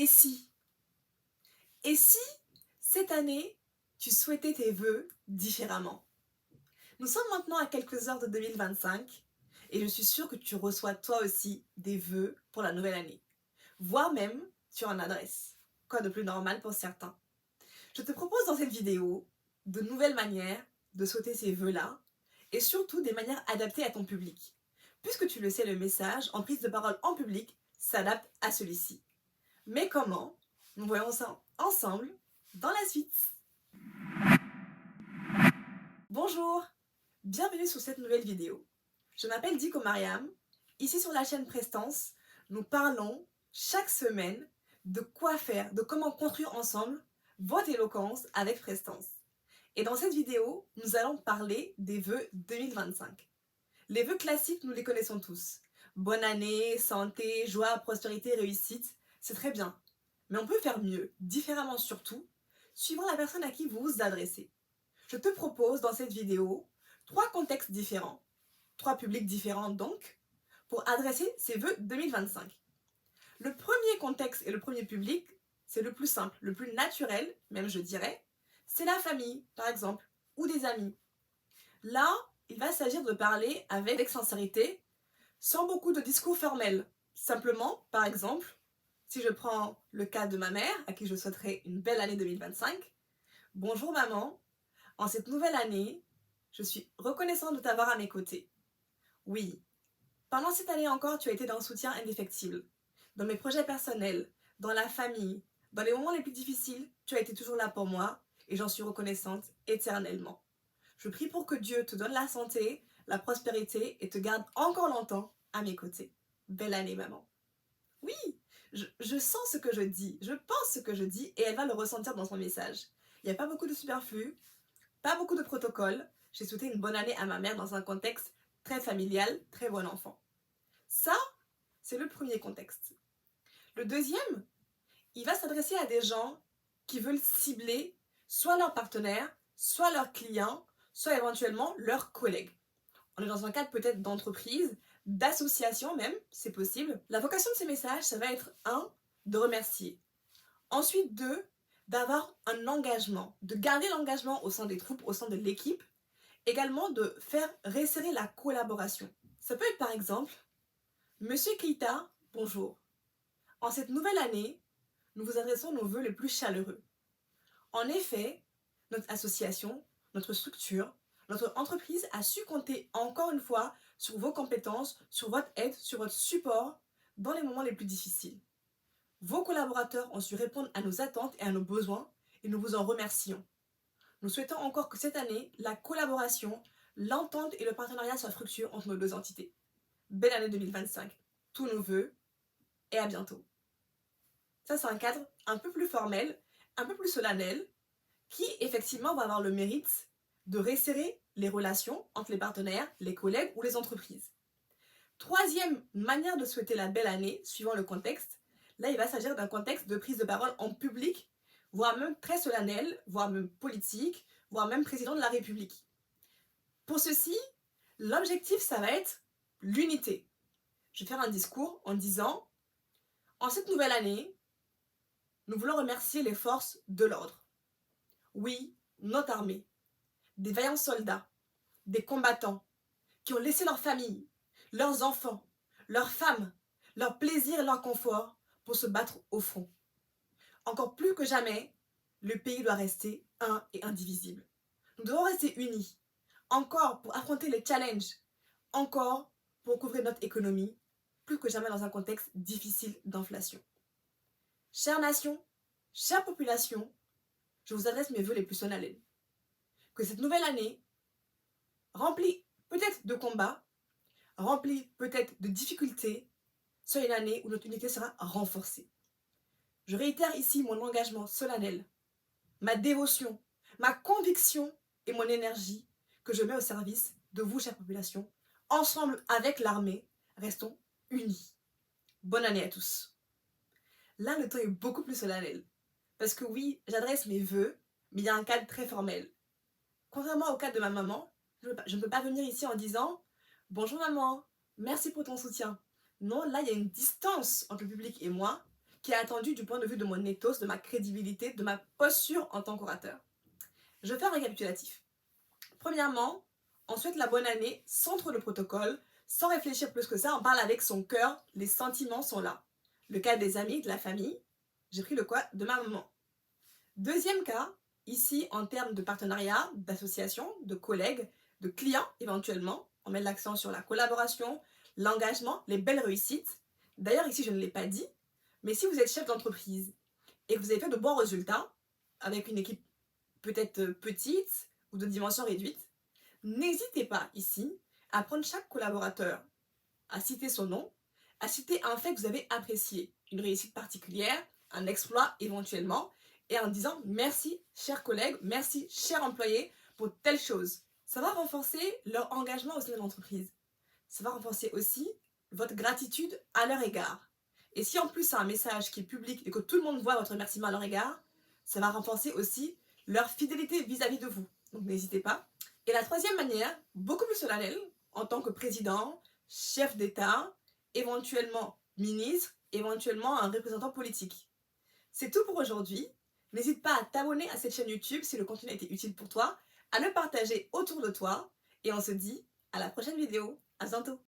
Et si? Et si, cette année, tu souhaitais tes vœux différemment? Nous sommes maintenant à quelques heures de 2025 et je suis sûre que tu reçois toi aussi des vœux pour la nouvelle année. Voire même, tu en adresses. Quoi de plus normal pour certains? Je te propose dans cette vidéo de nouvelles manières de souhaiter ces vœux-là et surtout des manières adaptées à ton public. Puisque tu le sais, le message en prise de parole en public s'adapte à celui-ci. Mais comment? Nous voyons ça ensemble dans la suite. Bonjour, bienvenue sur cette nouvelle vidéo. Je m'appelle Diko Mariam. Ici sur la chaîne Prestance, nous parlons chaque semaine de quoi faire, de comment construire ensemble votre éloquence avec Prestance. Et dans cette vidéo, nous allons parler des vœux 2025. Les vœux classiques, nous les connaissons tous. Bonne année, santé, joie, prospérité, réussite, c'est très bien. Mais on peut faire mieux, différemment surtout, suivant la personne à qui vous vous adressez. Je te propose dans cette vidéo 3 contextes différents, 3 publics différents donc, pour adresser ces vœux 2025. Le premier contexte et le premier public, c'est le plus simple, le plus naturel, même je dirais, c'est la famille, par exemple, ou des amis. Là, il va s'agir de parler avec sincérité, sans beaucoup de discours formels. Simplement, par exemple, si je prends le cas de ma mère, à qui je souhaiterais une belle année 2025, bonjour maman, en cette nouvelle année, je suis reconnaissante de t'avoir à mes côtés. Oui, pendant cette année encore, tu as été d'un soutien indéfectible. Dans mes projets personnels, dans la famille, dans les moments les plus difficiles, tu as été toujours là pour moi et j'en suis reconnaissante éternellement. Je prie pour que Dieu te donne la santé, la prospérité et te garde encore longtemps à mes côtés. Belle année, maman. Oui, je sens ce que je dis, je pense ce que je dis et elle va le ressentir dans son message. Il n'y a pas beaucoup de superflu, pas beaucoup de protocole. J'ai souhaité une bonne année à ma mère dans un contexte très familial, très bon enfant. Ça, c'est le premier contexte. Le deuxième, il va s'adresser à des gens qui veulent cibler soit leurs partenaires, soit leurs clients, soit éventuellement leurs collègues. On est dans un cadre peut-être d'entreprise, d'association même, c'est possible. La vocation de ces messages, ça va être 1, de remercier. Ensuite 2, d'avoir un engagement, de garder l'engagement au sein des troupes, au sein de l'équipe. Également de faire resserrer la collaboration. Ça peut être par exemple, Monsieur Keita, bonjour. En cette nouvelle année, nous vous adressons nos vœux les plus chaleureux. En effet, notre association, notre structure, notre entreprise a su compter encore une fois sur vos compétences, sur votre aide, sur votre support dans les moments les plus difficiles. Vos collaborateurs ont su répondre à nos attentes et à nos besoins et nous vous en remercions. Nous souhaitons encore que cette année, la collaboration, l'entente et le partenariat soient fructueux entre nos deux entités. Belle année 2025, tous nos voeux et à bientôt. Ça, c'est un cadre un peu plus formel, un peu plus solennel, qui effectivement va avoir le mérite de resserrer les relations entre les partenaires, les collègues ou les entreprises. Troisième manière de souhaiter la belle année, suivant le contexte, là il va s'agir d'un contexte de prise de parole en public, voire même très solennel, voire même politique, voire même président de la République. Pour ceci, l'objectif, ça va être l'unité. Je vais faire un discours en disant « En cette nouvelle année, nous voulons remercier les forces de l'ordre. Oui, notre armée, des vaillants soldats, des combattants qui ont laissé leur famille, leurs enfants, leurs femmes, leur plaisir et leur confort pour se battre au front. Encore plus que jamais, le pays doit rester un et indivisible. Nous devons rester unis, encore pour affronter les challenges, encore pour couvrir notre économie, plus que jamais dans un contexte difficile d'inflation. Chère nation, chère population, je vous adresse mes vœux les plus solennels. Que cette nouvelle année, remplie peut-être de combats, remplie peut-être de difficultés, soit une année où notre unité sera renforcée. Je réitère ici mon engagement solennel, ma dévotion, ma conviction et mon énergie que je mets au service de vous, chère population. Ensemble, avec l'armée, restons unis. Bonne année à tous. Là, le ton est beaucoup plus solennel. Parce que oui, j'adresse mes vœux, mais il y a un cadre très formel. Contrairement au cadre de ma maman, je ne peux pas venir ici en disant « Bonjour maman, merci pour ton soutien ». Non, là, il y a une distance entre le public et moi qui est attendu du point de vue de mon ethos, de ma crédibilité, de ma posture en tant qu'orateur. Je fais un récapitulatif. Premièrement, on souhaite la bonne année sans trop de protocole, sans réfléchir plus que ça, on parle avec son cœur, les sentiments sont là. Le cas des amis, de la famille, j'ai pris le quoi de ma maman. Deuxième cas, ici en termes de partenariat, d'association, de collègues, de clients éventuellement, on met l'accent sur la collaboration, l'engagement, les belles réussites. D'ailleurs ici je ne l'ai pas dit, mais si vous êtes chef d'entreprise et que vous avez fait de bons résultats avec une équipe peut-être petite ou de dimension réduite, n'hésitez pas ici à prendre chaque collaborateur, à citer son nom, à citer un fait que vous avez apprécié, une réussite particulière, un exploit éventuellement, et en disant merci cher collègue, merci cher employé pour telle chose. Ça va renforcer leur engagement au sein de l'entreprise. Ça va renforcer aussi votre gratitude à leur égard. Et si en plus c'est un message qui est public et que tout le monde voit votre remerciement à leur égard, ça va renforcer aussi leur fidélité vis-à-vis de vous. Donc n'hésitez pas. Et la troisième manière, beaucoup plus solennelle, en tant que président, chef d'État, éventuellement ministre, éventuellement un représentant politique. C'est tout pour aujourd'hui. N'hésite pas à t'abonner à cette chaîne YouTube si le contenu a été utile pour toi, à le partager autour de toi, et on se dit à la prochaine vidéo. À bientôt.